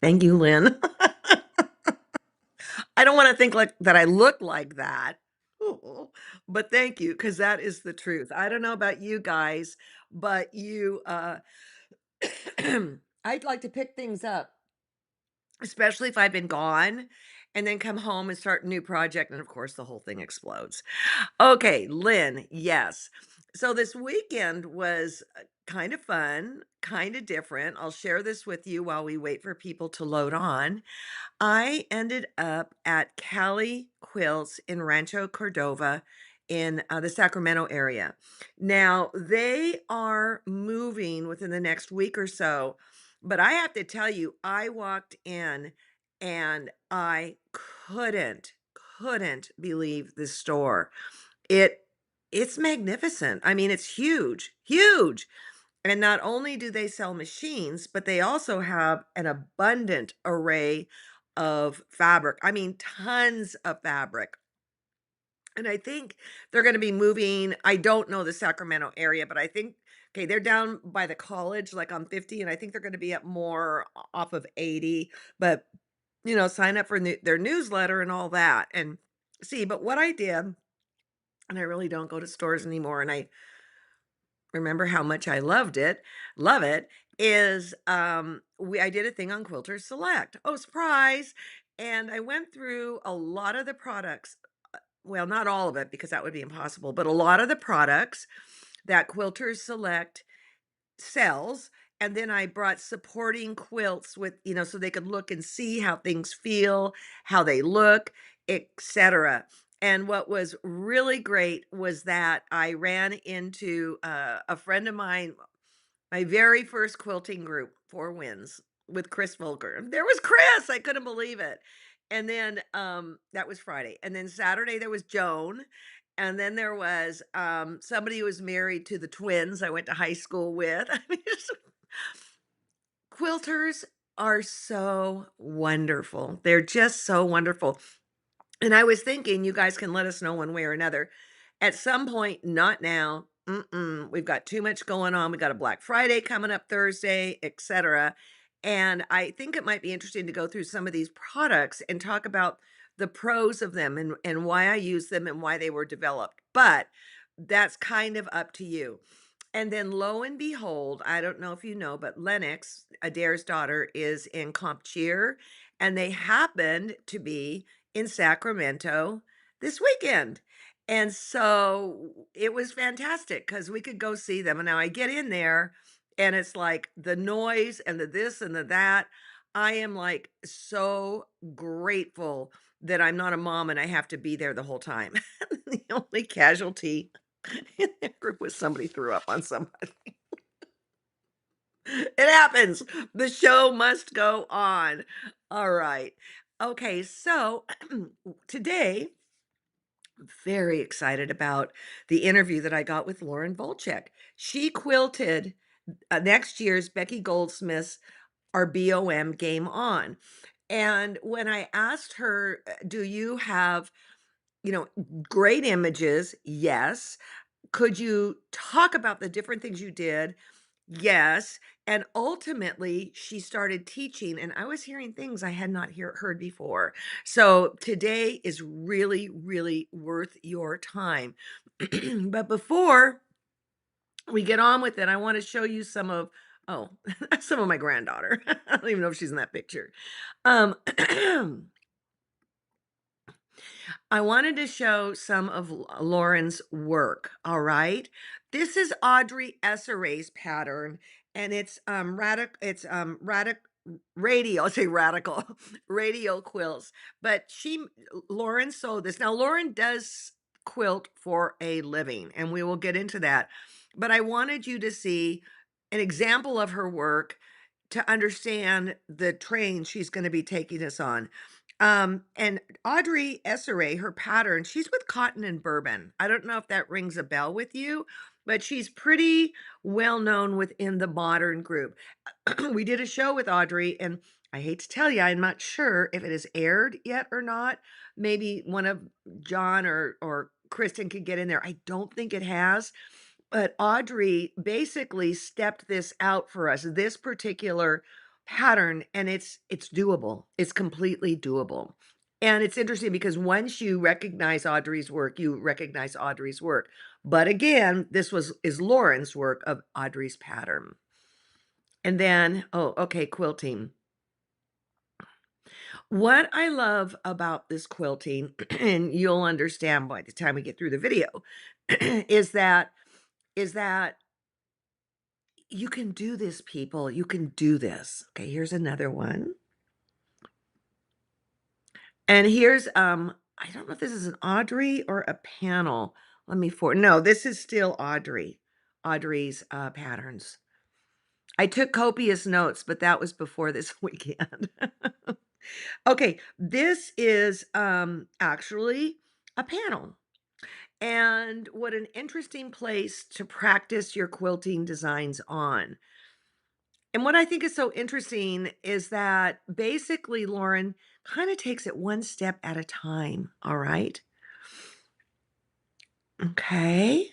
Thank you, Lynn. I don't wanna think like that I look like that. But thank you, because that is the truth. I don't know about you guys, but I'd like to pick things up, especially if I've been gone, and then come home and start a new project, and of course, the whole thing explodes. Okay, Lynn, yes. So this weekend was kind of fun, kind of different. I'll share this with you while we wait for people to load on. I ended up at Cali Quilts in Rancho Cordova in the Sacramento area. Now, they are moving within the next week or so, but I have to tell you, I walked in and I couldn't believe the store. It it's magnificent. I mean, it's huge, huge. And not only do they sell machines, but they also have an abundant array of fabric. I mean, tons of fabric. And I think they're going to be moving. I don't know the Sacramento area, but I think, okay, they're down by the college, like on 50, and I think they're going to be up more off of 80. But, sign up for their newsletter and all that and see. But what I did, and I really don't go to stores anymore, and I remember how much I love it, is, I did a thing on Quilters Select. Oh, surprise! And I went through a lot of the products, well, not all of it because that would be impossible, but a lot of the products that Quilters Select sells, and then I brought supporting quilts with, so they could look and see how things feel, how they look, etc. And what was really great was that I ran into a friend of mine, my very first quilting group, Four Winds, with Chris Volker. There was Chris. I couldn't believe it. And then that was Friday. And then Saturday there was Joan. And then there was somebody who was married to the twins I went to high school with. I mean, quilters are so wonderful. They're just so wonderful. And I was thinking, you guys can let us know one way or another. At some point, not now. We've got too much going on. We got a Black Friday coming up Thursday, etc. And I think it might be interesting to go through some of these products and talk about the pros of them and why I use them and why they were developed. But that's kind of up to you. And then lo and behold, I don't know if you know, but Lennox, Adair's daughter, is in comp cheer, and they happened to be in Sacramento this weekend. And so it was fantastic because we could go see them. And now I get in there and it's like the noise and the this and the that. I am like so grateful that I'm not a mom and I have to be there the whole time. The only casualty in that group was somebody threw up on somebody. It happens. The show must go on. All right. Okay, so today, very excited about the interview that I got with Lauren Vlcek. She quilted next year's Becky Goldsmith's Our BOM Game On. And when I asked her, do you have, you know, great images? Yes. Could you talk about the different things you did? Yes, and ultimately, she started teaching, and I was hearing things I had not heard before. So today is really, really worth your time. But before we get on with it, I want to show you some of, oh, some of my granddaughter. I don't even know if she's in that picture. Um, I wanted to show some of Lauren's work, all right? This is Audrey Esseray's pattern, and it's radial, I say radical, radial quilts. But Lauren sewed this. Now Lauren does quilt for a living, and we will get into that. But I wanted you to see an example of her work to understand the train she's going to be taking us on. And Audrey Esseray, her pattern, she's with Cotton and Bourbon. I don't know if that rings a bell with you, but she's pretty well known within the modern group. We did a show with Audrey, and I hate to tell you, I'm not sure if it has aired yet or not. Maybe one of John or Kristen could get in there. I don't think it has, but Audrey basically stepped this out for us, this particular pattern, and it's doable. It's completely doable. And it's interesting because once you recognize Audrey's work, you recognize Audrey's work. But again, this was is Lauren's work of Audrey's pattern. And then, oh, okay, quilting. What I love about this quilting, and you'll understand by the time we get through the video, is that you can do this, people. You can do this. Okay, here's another one. And here's I don't know if this is an Audrey or a panel. Let me for no, this is still Audrey. Audrey's patterns. I took copious notes, but that was before this weekend. Okay, this is actually a panel. And what an interesting place to practice your quilting designs on. And what I think is so interesting is that basically Lauren kind of takes it one step at a time. All right. Okay.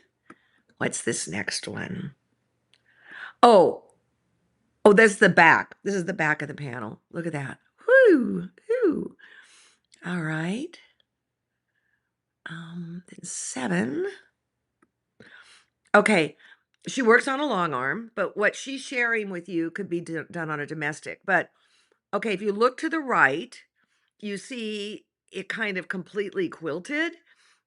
What's this next one? Oh, oh, that's the back. This is the back of the panel. Look at that. Whoo, whoo. All right. Then 7. Okay. She works on a long arm, but what she's sharing with you could be done on a domestic. But okay, if you look to the right, you see it kind of completely quilted,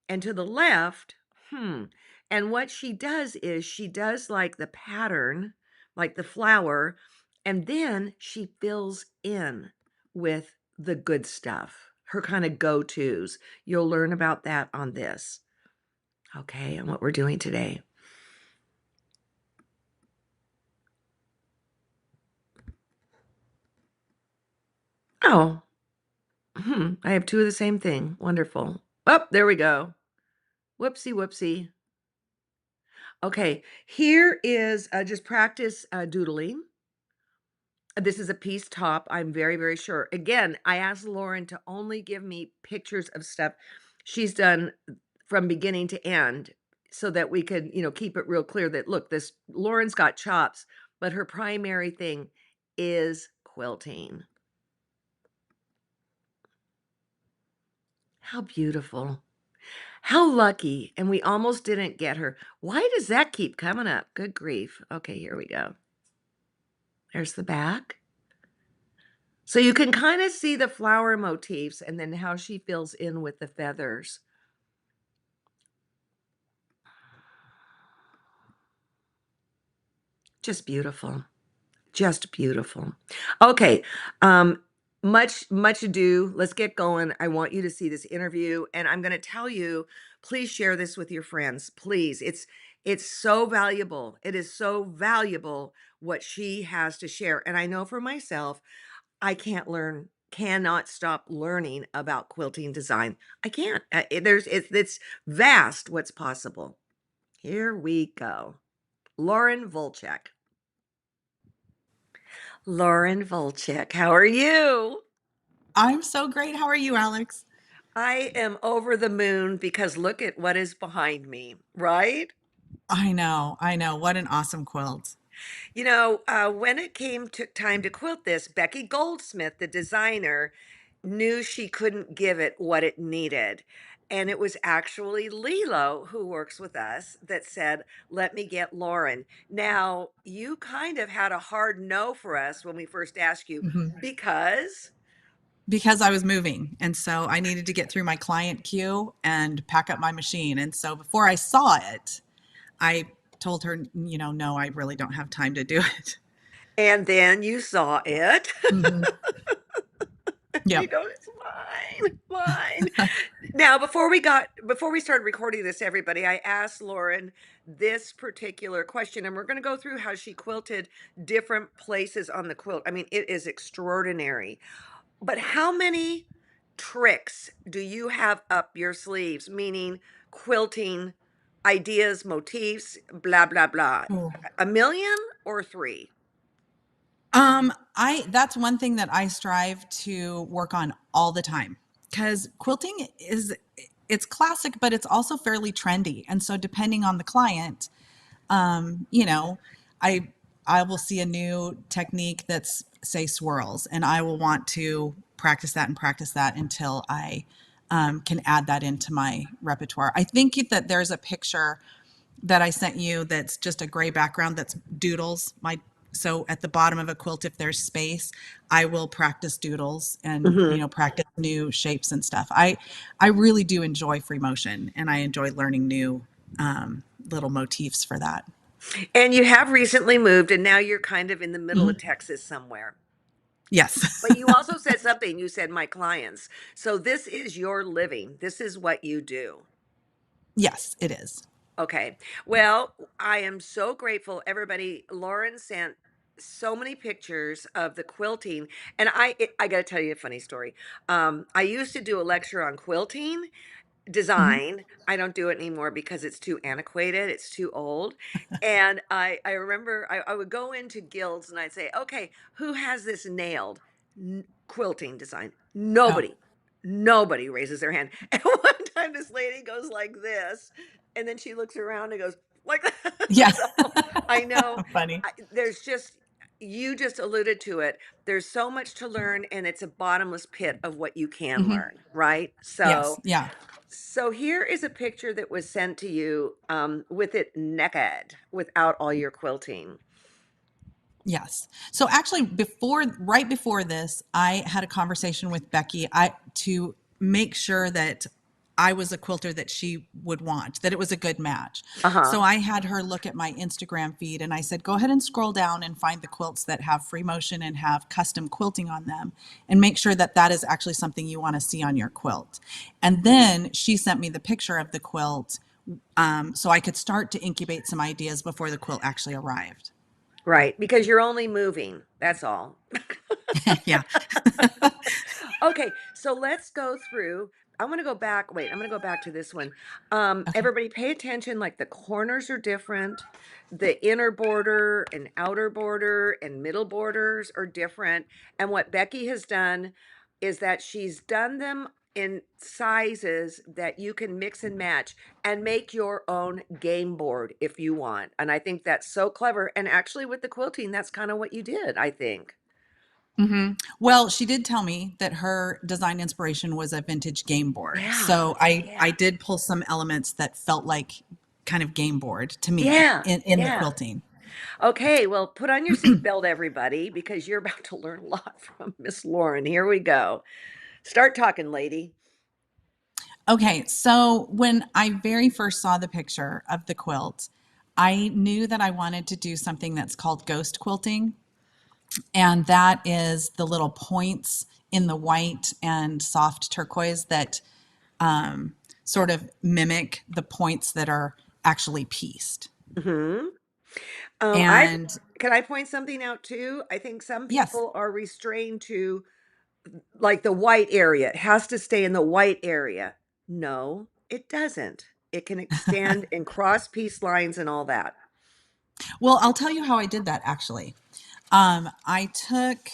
and to the left, and what she does is she does like the pattern, like the flower, and then she fills in with the good stuff, her kind of go-tos. You'll learn about that on this, okay, and what we're doing today. Oh, I have 2 of the same thing. Wonderful. Oh, there we go. Whoopsie, whoopsie. Okay, here is just practice doodling. This is a piece top, I'm very, very sure. Again, I asked Lauren to only give me pictures of stuff she's done from beginning to end so that we could, keep it real clear that look, this Lauren's got chops, but her primary thing is quilting. How beautiful. How lucky. And we almost didn't get her. Why does that keep coming up? Good grief. Okay, here we go. There's the back. So you can kind of see the flower motifs and then how she fills in with the feathers. Just beautiful. Just beautiful. Okay. Much ado. Let's get going. I want you to see this interview, and I'm going to tell you, please share this with your friends. Please. It's so valuable. It is so valuable what she has to share. And I know for myself, I cannot stop learning about quilting design. I can't. It's vast what's possible. Here we go. Lauren Vlcek. Lauren Vlcek, how are you? I'm so great. How are you, Alex? I am over the moon because look at what is behind me, right? I know, I know. What an awesome quilt. When it came to time to quilt this, Becky Goldsmith, the designer, knew she couldn't give it what it needed. And it was actually Lilo, who works with us, that said, let me get Lauren. Now, you kind of had a hard no for us when we first asked you Mhm. because, Because I was moving. And so I needed to get through my client queue and pack up my machine. And so before I saw it, I told her, no, I really don't have time to do it. and then you saw it. Hmm. Yep. It's mine, mine. Now, before we started recording this, everybody, I asked Lauren this particular question, and we're going to go through how she quilted different places on the quilt. I mean, it is extraordinary. But how many tricks do you have up your sleeves? Meaning quilting ideas, motifs, blah blah blah. Oh. A million or 3? I that's one thing that I strive to work on all the time because quilting it's classic, but it's also fairly trendy. And so depending on the client, um, you know, I I will see a new technique that's, say, swirls, and I will want to practice that until I can add that into my repertoire. I think that there's a picture that I sent you that's just a gray background that's doodles. So at the bottom of a quilt, if there's space, I will practice doodles and, Hmm. practice new shapes and stuff. I really do enjoy free motion, and I enjoy learning new little motifs for that. And you have recently moved, and now you're kind of in the middle of Mhm. Texas somewhere. Yes. But you also said something. You said my clients. So this is your living. This is what you do. Yes, it is. Okay. Well, I am so grateful, everybody. Lauren sent so many pictures of the quilting, and I got to tell you a funny story. I used to do a lecture on quilting Hmm. design. I don't do it anymore because it's too antiquated, it's too old. And I remember I would go into guilds and I'd say, "Okay, who has this nailed? Quilting design." Oh, Nobody raises their hand. And one time this lady goes like this, and then she looks around and goes like that. yeah. So I know Funny. there's just, you just alluded to it. There's so much to learn, and it's a bottomless pit of what you can Hmm. learn, right? Yes. Yeah. So here is a picture that was sent to you, with it naked, without all your quilting. Yes. So actually right before this, I had a conversation with Becky to make sure that I was a quilter that she would want, that it was a good match. Uh-huh. So I had her look at my Instagram feed and I said, go ahead and scroll down and find the quilts that have free motion and have custom quilting on them and make sure that that is actually something you want to see on your quilt. And then she sent me the picture of the quilt, so I could start to incubate some ideas before the quilt actually arrived. Right, because you're only moving. That's all. Yeah. Okay, so let's go through. I'm gonna go back. Wait, I'm gonna go back to this one. Okay. Everybody pay attention, like the corners are different. The inner border and outer border and middle borders are different. And what Becky has done is that she's done them in sizes that you can mix and match and make your own game board if you want. And I think that's so clever. And actually with the quilting, that's kind of what you did, I think. Hmm. Well, she did tell me that her design inspiration was a vintage game board. Yeah. So I Yeah. did pull some elements that felt like kind of game board to me Yeah. in the Yeah. quilting. Okay, well, put on your seatbelt, everybody, because you're about to learn a lot from Miss Lauren. Here we go. Start talking, lady. Okay, so when I very first saw the picture of the quilt, I knew that I wanted to do something that's called ghost quilting. And that is the little points in the white and soft turquoise that sort of mimic the points that are actually pieced. Hmm. I And can I point something out too? I think some yes. people are restrained to, like, the white area. It has to stay in the white area. No, it doesn't. It can extend and cross piece lines and all that. Well, I'll tell you how I did that actually. I took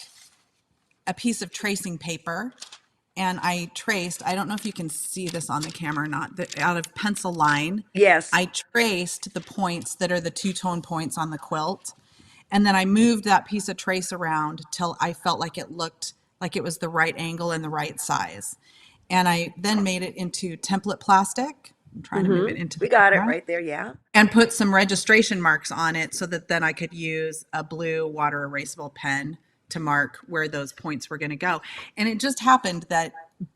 a piece of tracing paper and I traced, I don't know if you can see this on the camera or not, out of pencil line, Yes. I traced the points that are the two-tone points on the quilt. And then I moved that piece of trace around till I felt like it looked like it was the right angle and the right size. And I then made it into template plastic. I'm trying to move Hmm. it into We the got it camera right there. Yeah. and put some registration marks on it so that then I could use a blue water erasable pen to mark where those points were going to go. And it just happened that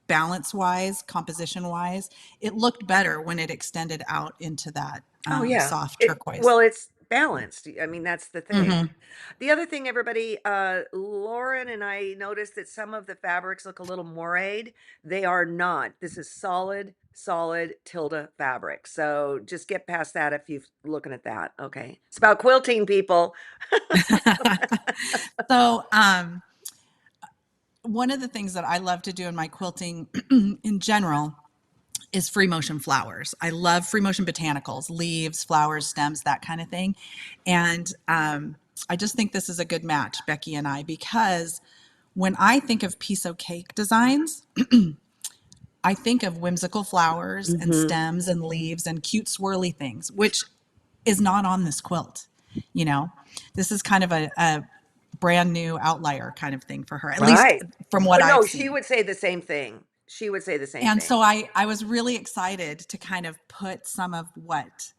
balance wise, composition wise, it looked better when it extended out into that Oh, yeah. soft It well, turquoise. it's balanced. I mean, that's the thing. Hmm. The other thing, everybody, Lauren and I noticed that some of the fabrics look a little moiré. They are not. This is solid, solid Tilda fabric. So just get past that if you're looking at that. Okay. It's about quilting, people. So, one of the things that I love to do in my quilting in general is free motion flowers. I love free motion botanicals, leaves, flowers, stems, that kind of thing. And I just think this is a good match, Becky and I, because when I think of piece of cake designs, I think of whimsical flowers and Hmm. stems and leaves and cute swirly things, which is not on this quilt. You know, this is kind of a brand new outlier kind of thing for her, at least Right. from what But I've no, she seen. would say the same thing. She would say the same And thing. so I was really excited to kind of put some of what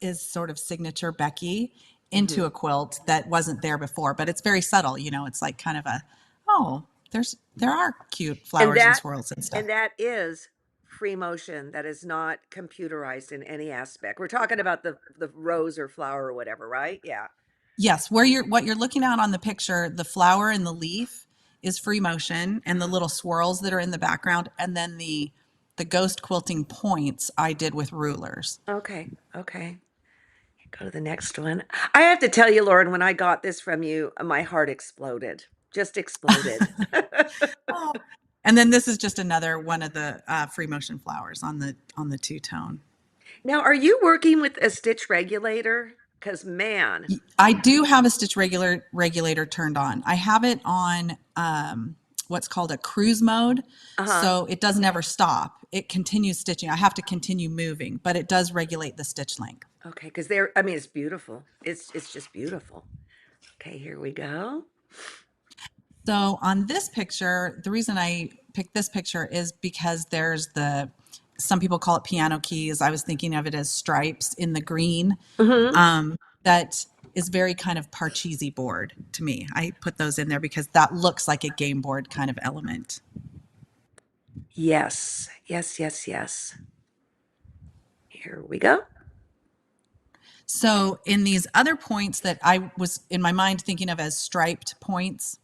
is sort of signature Becky into Mhm. a quilt that wasn't there before, but it's very subtle. It's like kind of a, oh, there are cute And flowers and that swirls and stuff. and that is free motion. That is not computerized in any aspect. We're talking about the rose or flower or whatever, right? Yeah. Yes, what you're looking at on the picture, the flower and the leaf is free motion, and the little swirls that are in the background, and then the ghost quilting points I did with rulers. Okay. Okay. Go to the next one. I have to tell you, Lauren, when I got this from you, my heart exploded. Just exploded. Oh. And then this is just another one of the free motion flowers on the two tone. Now, are you working with a stitch regulator? Because man, I do have a stitch regulator turned on. I have it on what's called a cruise mode, uh-huh. so it doesn't ever stop. It continues stitching. I have to continue moving, but it does regulate the stitch length. Okay, because they're, I mean, it's beautiful. It's just beautiful. Okay, here we go. So on this picture, the reason I picked this picture is because there's some people call it piano keys. I was thinking of it as stripes in the green. Hmm. That is very kind of Parcheesi board to me. I put those in there because that looks like a game board kind of element. Yes, yes, yes, yes. Here we go. So in these other points that I was in my mind thinking of as striped points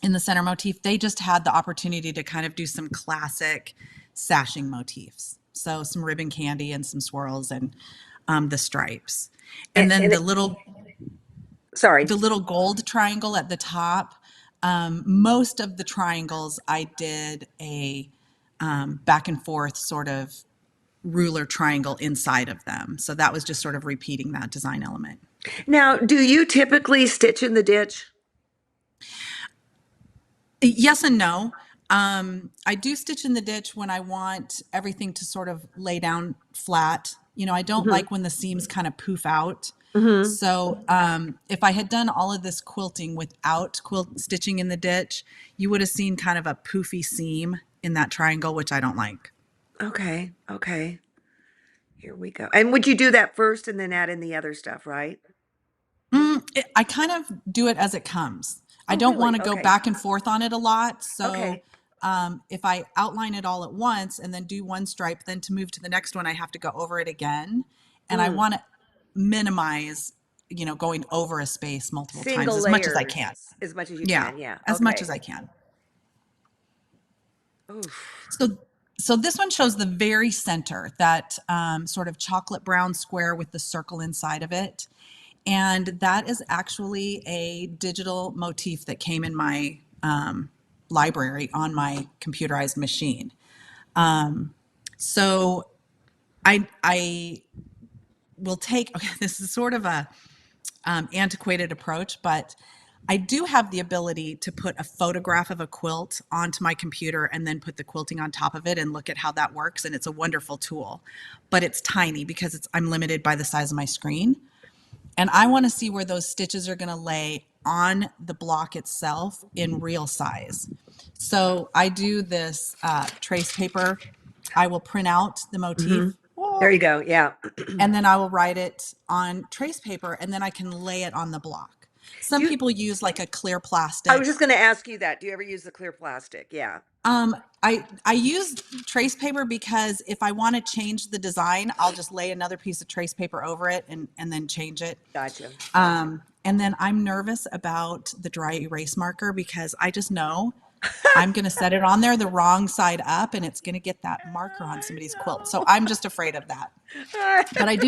in the center motif, they just had the opportunity to kind of do some classic sashing motifs. So some ribbon candy and some swirls and the stripes. And, And then and it, sorry. the little gold triangle at the top, most of the triangles I did a back and forth sort of ruler triangle inside of them. So that was just sort of repeating that design element. Now, do you typically stitch in the ditch? Yes and no. I do stitch in the ditch when I want everything to sort of lay down flat. I don't Hmm. like when the seams kind of poof out. Hmm. So if I had done all of this quilting without quilt stitching in the ditch, you would have seen kind of a poofy seam in that triangle, which I don't like. Okay, okay. Here we go. And would you do that first and then add in the other stuff, right? I kind of do it as it comes. I Oh, don't want really? to go Okay. back and forth on it a lot. So Okay. if I outline it all at once and then do one stripe, then to move to the next one, I have to go over it again. And I Mm. want to minimize, going over a space multiple times Single as much as I can. layers as much as you Yeah, can. Yeah. as much Okay. as I can. Oof. So, so this one shows the very center, that sort of chocolate brown square with the circle inside of it. And that is actually a digital motif that came in my library on my computerized machine. So I will take, okay, this is sort of a antiquated approach, but I do have the ability to put a photograph of a quilt onto my computer and then put the quilting on top of it and look at how that works. And it's a wonderful tool, but it's tiny because I'm limited by the size of my screen. And I want to see where those stitches are going to lay on the block itself in real size. So I do this trace paper. I will print out the Hmm. motif, There you go. Yeah. and then I will write it on trace paper, and then I can lay it on the block. Do Some you, people use like a clear I was plastic. just going to ask you that. Do you ever use the clear plastic? Yeah. I use trace paper because if I want to change the design, I'll just lay another piece of trace paper over it and then change it. Gotcha. Gotcha. And then I'm nervous about the dry erase marker because I just know I'm going to set it on there the wrong side up and it's going to get that marker on I somebody's quilt. So know. I'm just afraid of that. But I do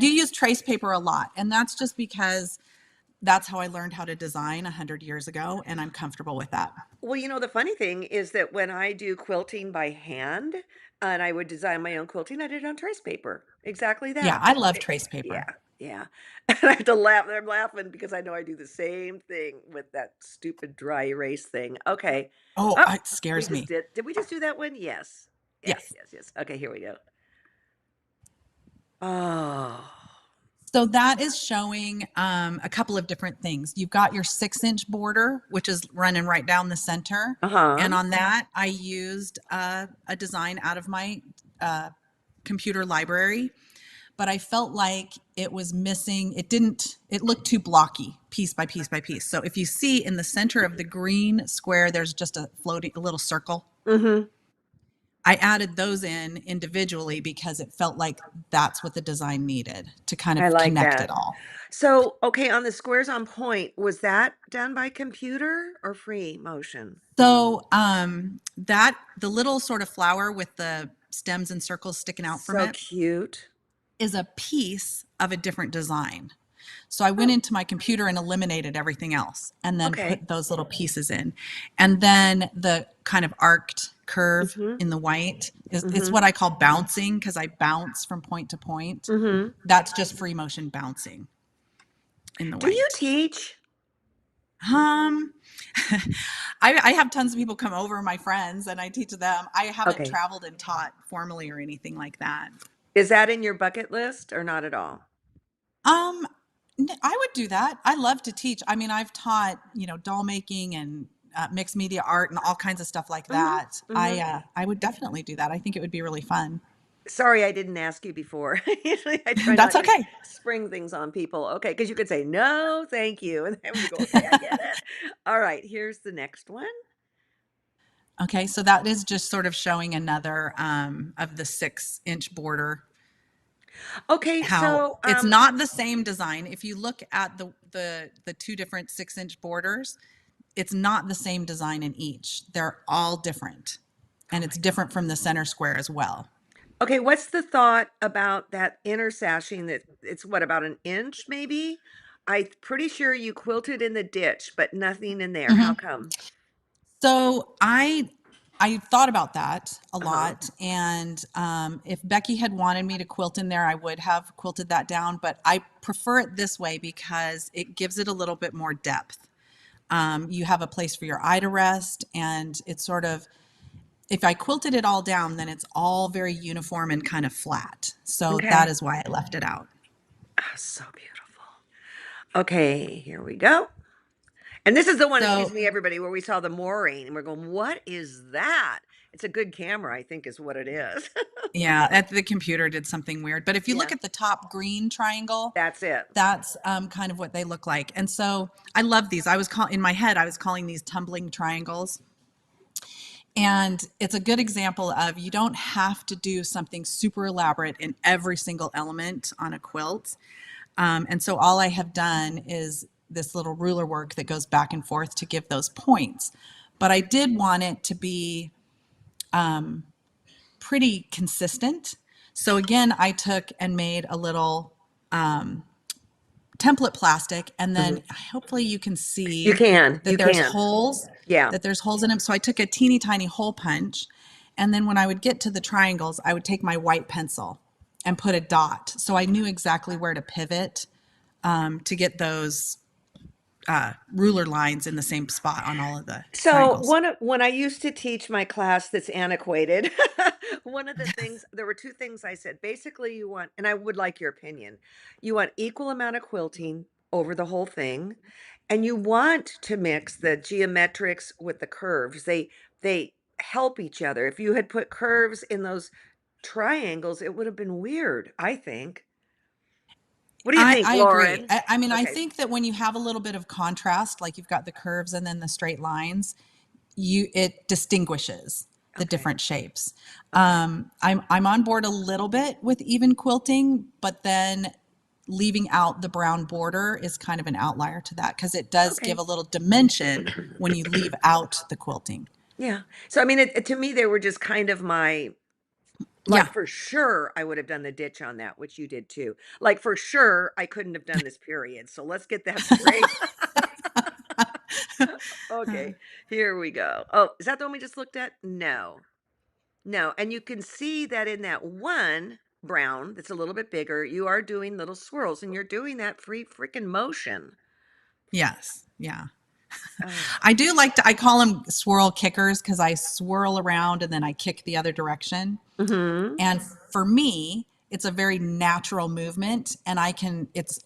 use trace paper a lot, and that's just because that's how I learned how to design 100 years ago, and I'm comfortable with that. Well, the funny thing is that when I do quilting by hand and I would design my own quilting, I did it on trace paper. Exactly Yeah, that. I love It- trace yeah, paper. yeah. And I have to laugh. I'm laughing because I know I do the same thing with that stupid dry erase thing. Okay. Oh, Oh, it we scares just me. did we just do that one? Yes. Yes, Yes. yes, yes. Okay, here we go. Oh. So that is showing a couple of different things. You've got your 6-inch border, which is running right down the center. Uh-huh. And on that, I used a design out of my uh, computer library, but I felt like it was missing. It looked too blocky piece by piece by piece. So if you see in the center of the green square, there's just a little circle. Mm-hmm. I added those in individually because it felt like that's what the design needed to kind I of like connect it that. all. So, okay, on the squares on point, was that done by computer or free motion? So that the little sort of flower with the stems and circles sticking out from So it cute. is a piece of a different design. So I went Oh, into my computer and eliminated everything else and then okay. put those little pieces in. And then the kind of arced curve Mm-hmm. in the white is it's Mm-hmm. what I call bouncing because I bounce from point to point. Mm-hmm. That's just free motion bouncing in the Do you white. teach? Um, I have tons of people come over, my friends, and I teach them. I haven't Okay. traveled and taught formally or anything like that. Is that in your bucket list or not at all? Um, I would do that. I love to teach. I mean, I've taught, doll making and mixed media art and all kinds of stuff like Mm-hmm. that. Mm-hmm. I would definitely do that. I think it would be really fun. Sorry, I didn't ask you before. Usually I try That's not to okay. spring things on people. Okay, because you could say, no, thank you. And then we go, okay, I get it. All right, here's the next one. Okay, so that is just sort of showing another of the 6-inch border. Okay, How so it's not the same design. If you look at the two different 6-inch borders, it's not the same design in each. They're all different, oh and my it's God. different from the center square as well. Okay, what's the thought about that inner sashing that it's what about an inch maybe? I'm pretty sure you quilted in the ditch, but nothing in there. How Mhm. come? So I thought about that a Uh-huh. lot, and if Becky had wanted me to quilt in there, I would have quilted that down. But I prefer it this way because it gives it a little bit more depth. You have a place for your eye to rest, and it's sort of if I quilted it all down, then it's all very uniform and kind of flat. So that Okay. is why I left it out. Oh, so beautiful. Okay, here we go. And this is the one, excuse So me, everybody, where we saw the mooring and we're going, what is that? It's a good camera, I think, is what it is. yeah, at the computer did something weird. But if you look Yeah, at the top green triangle, that's it. that's kind of what they look like. And so I love these. In my head, I was calling these tumbling triangles. And it's a good example of you don't have to do something super elaborate in every single element on a quilt. And so all I have done is this little ruler work that goes back and forth to give those points. But I did want it to be pretty consistent. So again, I took and made a little template plastic, and then Hmm. hopefully you can You see can, you that there's can. holes, Yeah. that there's holes in them. So I took a teeny tiny hole punch, and then when I would get to the triangles, I would take my white pencil and put a dot. So I knew exactly where to pivot to get those ruler lines in the same spot on all of the So triangles. one of when I used to teach my class that's antiquated, one of the things there were two things I said. Basically, you want, and I would like your opinion, you want equal amount of quilting over the whole thing, and you want to mix the geometrics with the curves. They help each other. If you had put curves in those triangles, it would have been weird, I think. What do you think, I agree. Lauren? I mean, I Okay. think that when you have a little bit of contrast, like you've got the curves and then the straight lines, it distinguishes the Okay. different shapes. Okay. I'm on board a little bit with even quilting, but then leaving out the brown border is kind of an outlier to that because it does give Okay. a little dimension when you leave out the quilting. Yeah. So, I mean, to me, they were just kind of my like, Yeah. for sure, I would have done the ditch on that, which you did too. Like, for sure, I couldn't have done this period. So let's get that straight. Okay, here we go. Oh, is that the one we just looked at? No. No. And you can see that in that one brown that's a little bit bigger, you are doing little swirls and you're doing that free freaking motion. Yes. Yeah. Oh. I do like to, I call them swirl kickers because I swirl around and then I kick the other direction. Mm-hmm. And for me, it's a very natural movement, and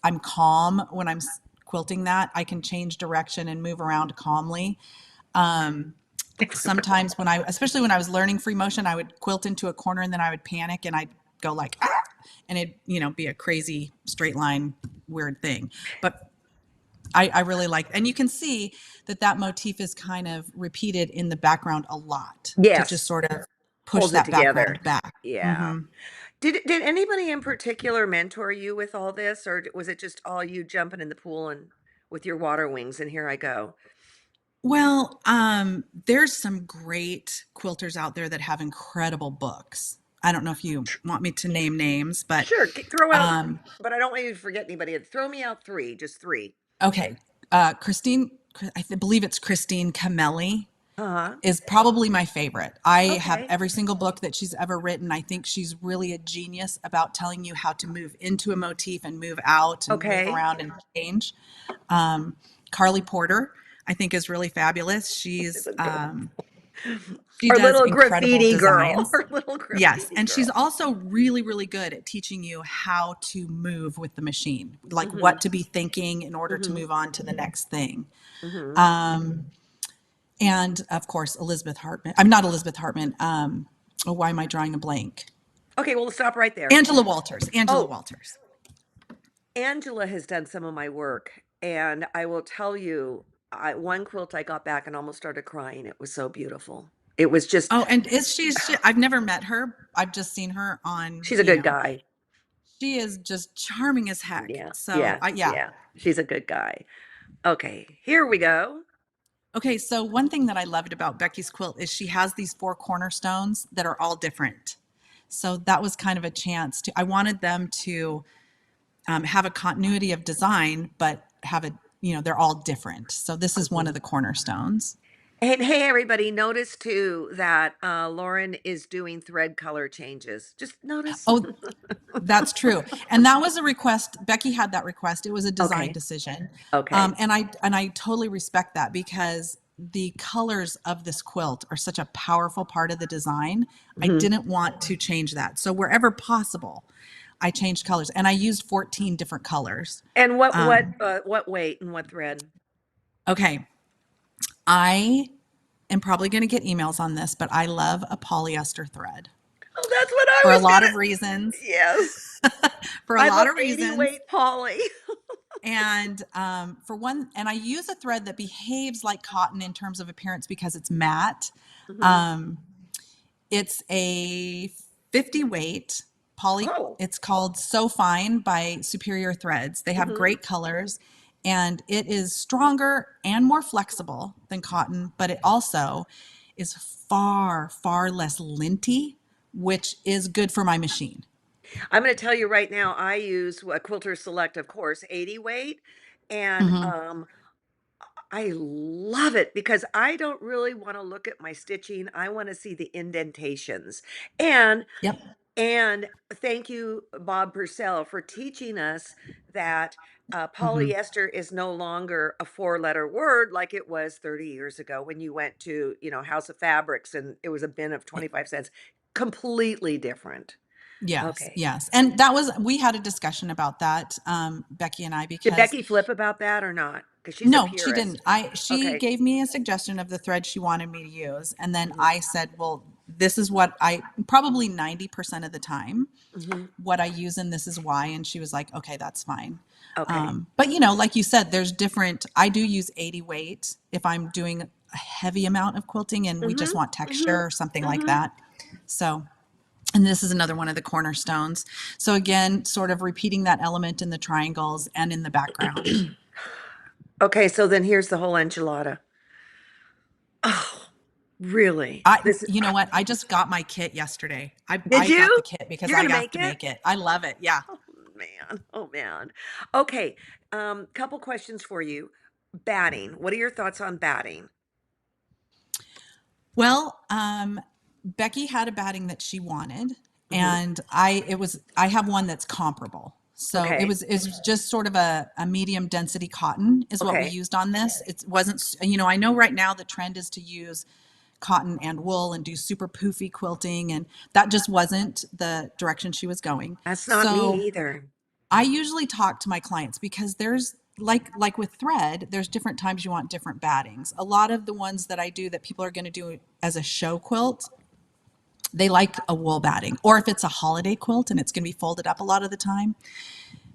I'm calm when I'm quilting that. I can change direction and move around calmly. Um, Sometimes especially when I was learning free motion, I would quilt into a corner and then I would panic and I'd go like, ah, and it'd, be a crazy straight line, weird thing. But I really like, and you can see that motif is kind of repeated in the background a lot to just Yes, sort of push holds it that background together. back. Yeah. Hmm. Did anybody in particular mentor you with all this, or was it just all you jumping in the pool and with your water wings and here I go? Well, there's some great quilters out there that have incredible books. I don't know if you want me to name names, but Sure, throw out, um, but I don't want you to forget anybody. Throw me out three, just three. okay. Believe it's Christine Camelli Uh-huh. is probably my favorite. I have Okay. every single book that she's ever written. I think she's really a genius about telling you how to move into a motif and move out and move Okay. around and change. Um, Carly Porter, I think, is really fabulous. She's adorable. She Our does little incredible graffiti girl. designs. Our little Yes, graffiti and she's girl. also really, really good at teaching you how to move with the machine, like Mm-hmm. what to be thinking in order to Mm-hmm. move on to the next thing. Mm-hmm. Um, and of course, Elizabeth Hartman. I'm not Elizabeth Hartman. Oh, why am I drawing a blank? Okay, well, let's stop right there. Angela Walters. Angela Oh, Walters. Angela has done some of my work, and I will tell you, one quilt I got back and almost started crying. It was so beautiful. It was just, Oh, and I've never met her. I've just seen her on, she's a good guy. she is just charming as heck. Yeah, So, yeah, yeah. yeah. She's a good guy. Okay, here we go. Okay, so one thing that I loved about Becky's quilt is she has these four cornerstones that are all different. So that was kind of a chance I wanted them to have a continuity of design, but they're all different. So this is one of Mhm. the cornerstones. And hey, everybody, notice too that Lauren is doing thread color changes. Just notice. Oh, that's true. And that was a request. Becky had that request. It was a design Okay, decision. okay. And I totally respect that because the colors of this quilt are such a powerful part of the design. I Mhm. didn't want to change that. So wherever possible, I changed colors and I used 14 different colors. And Um, what weight and what thread? okay. I am probably going to get emails on this, but I love a polyester thread Oh, that's what I for a was lot gonna. of reasons. Yes, For a I lot love of 80 reasons. weight poly. And and I use a thread that behaves like cotton in terms of appearance because it's matte. Mhm. Um, it's a 50 weight poly. Oh. It's called So Fine by Superior Threads. They have Mhm. great colors and it is stronger and more flexible than cotton, but it also is far, far less linty, which is good for my machine. I'm gonna tell you right now, I use a Quilter Select, of course, 80 weight, and, Hmm. I love it because I don't really wanna look at my stitching, I wanna see the indentations, and Yep. and thank you, Bob Purcell, for teaching us that, Hmm. polyester is no longer a four-letter word like it was 30 years ago when you went to, House of Fabrics and it was a bin of 25 cents. Completely different. Yes, Okay. yes. And we had a discussion about that, Becky and I, Did because Becky flip about that or not? Because she's a no, she didn't. purist. She Okay. gave me a suggestion of the thread she wanted me to use. And then Mhm, I said, well, this is what probably 90% of the time, mhm. what I use, and this is why. And she was like, okay, that's fine. Okay. But like you said, I do use 80 weight if I'm doing a heavy amount of quilting and we just Mhm, want mhm, texture or something like mhm. that. So, and this is another one of the cornerstones. So again, sort of repeating that element in the triangles and in the background. Okay, so then here's the whole enchilada. Oh, really? This is You know what? I just got my kit yesterday. did I got the you? kit because You're I gonna have make to it? make it. I love it. Yeah. Oh, man. Oh, man. Okay, couple questions for you. Batting. What are your thoughts on batting? Well, Becky had a batting that she wanted, Mhm. and I have one that's comparable. So Okay. it was just sort of a medium density cotton is what we Okay. used on this. It wasn't, I know right now the trend is to use cotton and wool and do super poofy quilting. And that just wasn't the direction she was going. That's not me So either. I usually talk to my clients because there's like with thread, there's different times you want different battings. A lot of the ones that I do that people are going to do as a show quilt, they like a wool batting. Or if it's a holiday quilt and it's going to be folded up a lot of the time,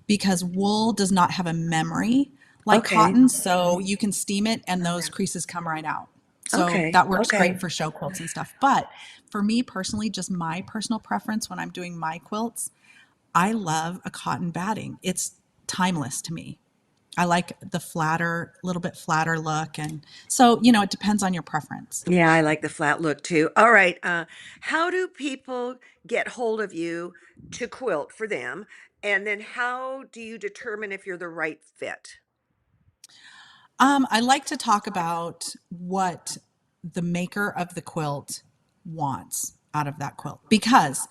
because wool does not have a memory like Okay. cotton, so you can steam it and those creases come right out. So Okay. that works great Okay. for show quilts and stuff. But for me personally, just my personal preference when I'm doing my quilts, I love a cotton batting. It's timeless to me. I like the flatter, little bit flatter look. And so, it depends on your preference. Yeah, I like the flat look too. All right. How do people get hold of you to quilt for them? And then how do you determine if you're the right fit? I like to talk about what the maker of the quilt wants out of that quilt because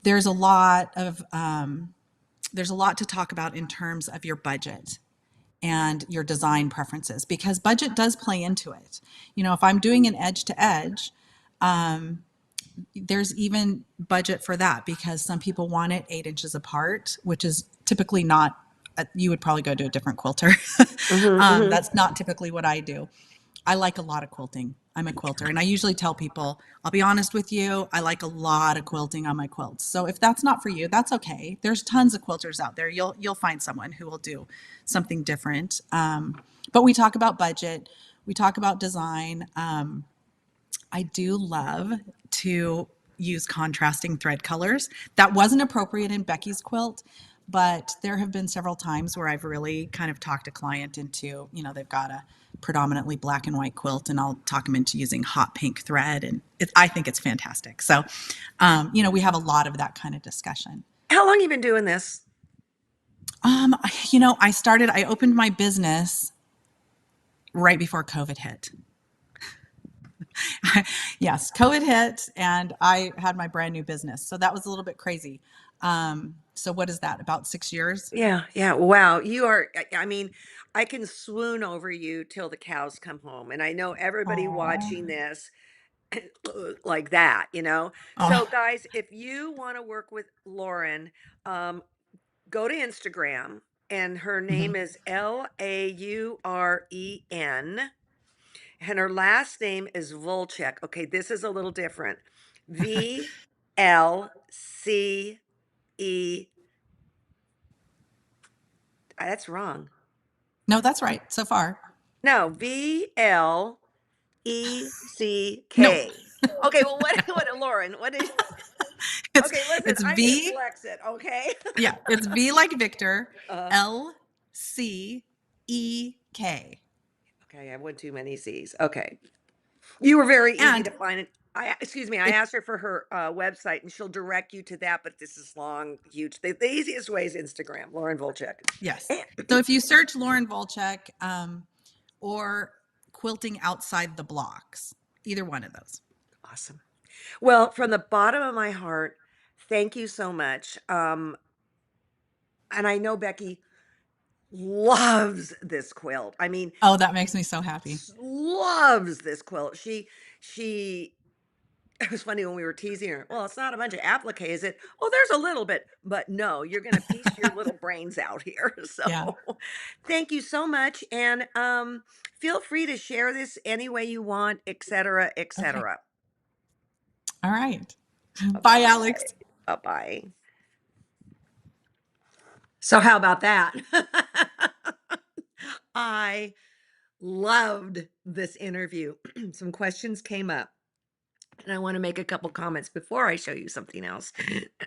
there's a lot of there's a lot to talk about in terms of your budget and your design preferences because budget does play into it. If I'm doing an edge to edge, there's even budget for that because some people want it 8 inches apart, which is typically not, you would probably go to a different quilter. Hmm. That's not typically what I do. I like a lot of quilting. I'm a quilter. And I usually tell people, I'll be honest with you, I like a lot of quilting on my quilts. So if that's not for you, that's okay. There's tons of quilters out there. You'll find someone who will do something different. But we talk about budget, we talk about design. I do love to use contrasting thread colors. That wasn't appropriate in Becky's quilt, but there have been several times where I've really kind of talked a client into, they've got a predominantly black and white quilt, and I'll talk them into using hot pink thread, and I think it's fantastic. So, we have a lot of that kind of discussion. How long you been doing this? I opened my business right before COVID hit. Yes, COVID hit and I had my brand new business. So that was a little bit crazy. So what is that? About 6 years? Yeah, yeah. Wow. You are, I mean, I can swoon over you till the cows come home. And I know everybody Oh, watching this like that, you know? So, oh, guys, if you want to work with Lauren, um, go to Instagram and her mhm. name is Lauren. And her last name is Volchek. Okay, this is a little different. Vlce. That's wrong. No, that's right so far. No, Vleck. No, Okay, well, what, Lauren? What is? it's Okay, listen, it's I'm V. dyslexic. Okay. Yeah, it's V like Victor, uh, Lcek. okay, I have one too many C's. Okay, you were very easy And to find. Excuse me, I if asked her for her website, and she'll direct you to that. But this is long, huge. The easiest way is Instagram, Lauren Volchek. yes, so if you search Lauren Volchek or quilting outside the blocks, either one of those. Awesome. Well, from the bottom of my heart, thank you so much. And I know Becky loves this quilt. I mean, Oh, that makes me so happy. loves this quilt. She it was funny when we were teasing her. Well, it's not a bunch of applique, is it? Oh, there's a little bit, but no, you're gonna piece your little brains out here. Yeah. So thank you so much. And feel free to share this any way you want, etc., Okay. etc. All right. Bye, Bye. Alex. Bye-bye. So how about that? I loved this interview. Some questions came up, and I want to make a couple comments before I show you something else.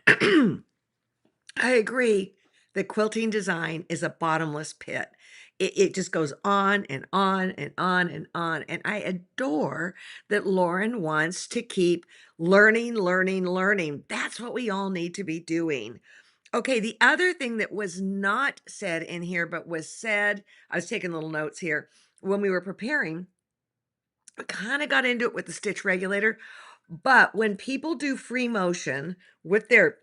I agree that quilting design is a bottomless pit. It just goes on and on and on and on. And I adore that Lauren wants to keep learning, learning, learning. That's what we all need to be doing. Okay, the other thing that was not said in here, but was said, I was taking little notes here when we were preparing, I kind of got into it with the stitch regulator. But when people do free motion with their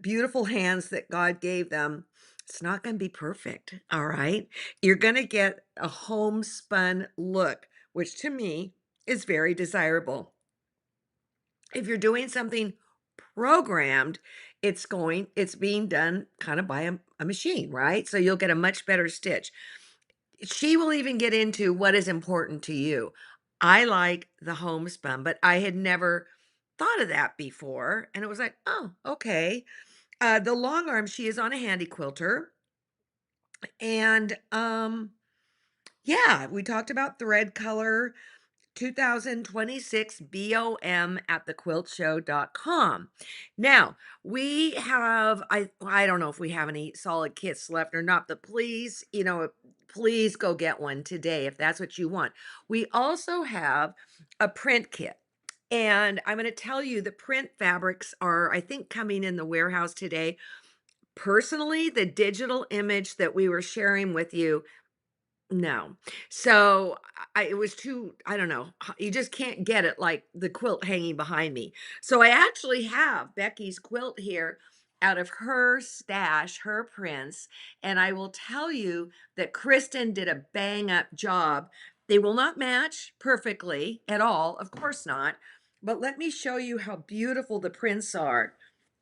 beautiful hands that God gave them, it's not going to be perfect. All right. You're going to get a homespun look, which to me is very desirable. If you're doing something programmed, it's being done kind of by a machine, right? So you'll get a much better stitch. She will even get into what is important to you. I like the homespun, but I had never thought of that before. And it was like, oh, okay. The long arm, she is on a handy quilter. And yeah, we talked about thread color. 2026 BOM at thequiltshow.com. Now, we have I don't know if we have any solid kits left or not, but please, please go get one today if that's what you want. We also have a print kit. And I'm going to tell you the print fabrics are I think coming in the warehouse today. Personally, the digital image that we were sharing with you no. So, it was too I don't know, you just can't get it like the quilt hanging behind me. So, I actually have Becky's quilt here out of her stash, her prints, and I will tell you that Kristen did a bang up job. They will not match perfectly at all, of course not, but let me show you how beautiful the prints are.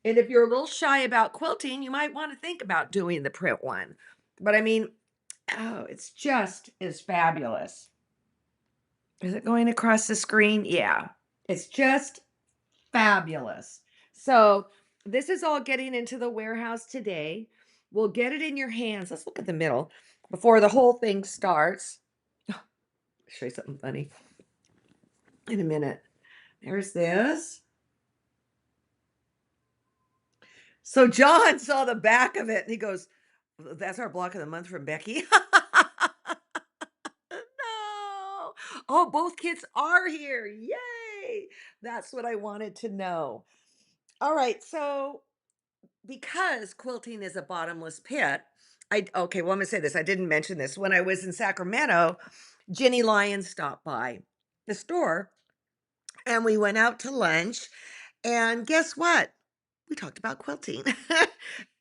And if you're a little shy about quilting, you might want to think about doing the print one. But I mean, oh, it's just is fabulous. Is it going across the screen? Yeah. It's just fabulous. So, this is all getting into the warehouse today. We'll get it in your hands. Let's look at the middle before the whole thing starts. Show you something funny in a minute. There's this. So John saw the back of it and he goes, that's our block of the month from Becky. No. Oh, both kids are here. Yay. That's what I wanted to know. All right. So, because quilting is a bottomless pit, okay, well, I'm going to say this. I didn't mention this. When I was in Sacramento, Jenny Lyons stopped by the store and we went out to lunch. And guess what? We talked about quilting.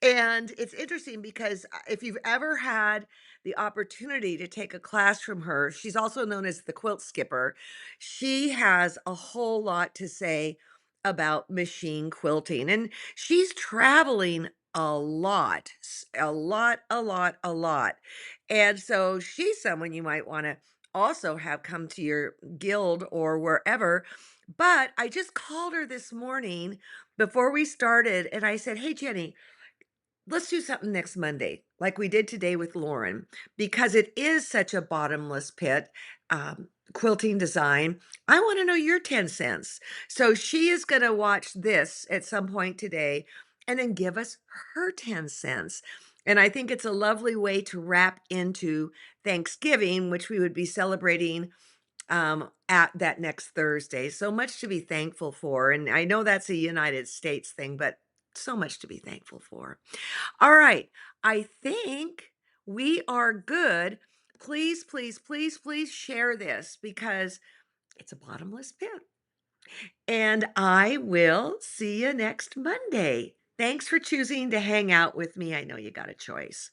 And it's interesting because if you've ever had the opportunity to take a class from her, she's also known as the quilt skipper. She has a whole lot to say about machine quilting. And she's traveling a lot, a lot. And so she's someone you might want to also have come to your guild or wherever. But I just called her this morning before we started and I said, "Hey, Jenny, let's do something next Monday, like we did today with Lauren, because it is such a bottomless pit quilting design. I want to know your 10 cents." So she is going to watch this at some point today and then give us her 10 cents. And I think it's a lovely way to wrap into Thanksgiving, which we would be celebrating at that next Thursday. So much to be thankful for. And I know that's a United States thing, but so much to be thankful for. All right. I think we are good. Please, please, please, please share this because it's a bottomless pit. And I will see you next Monday. Thanks for choosing to hang out with me. I know you got a choice.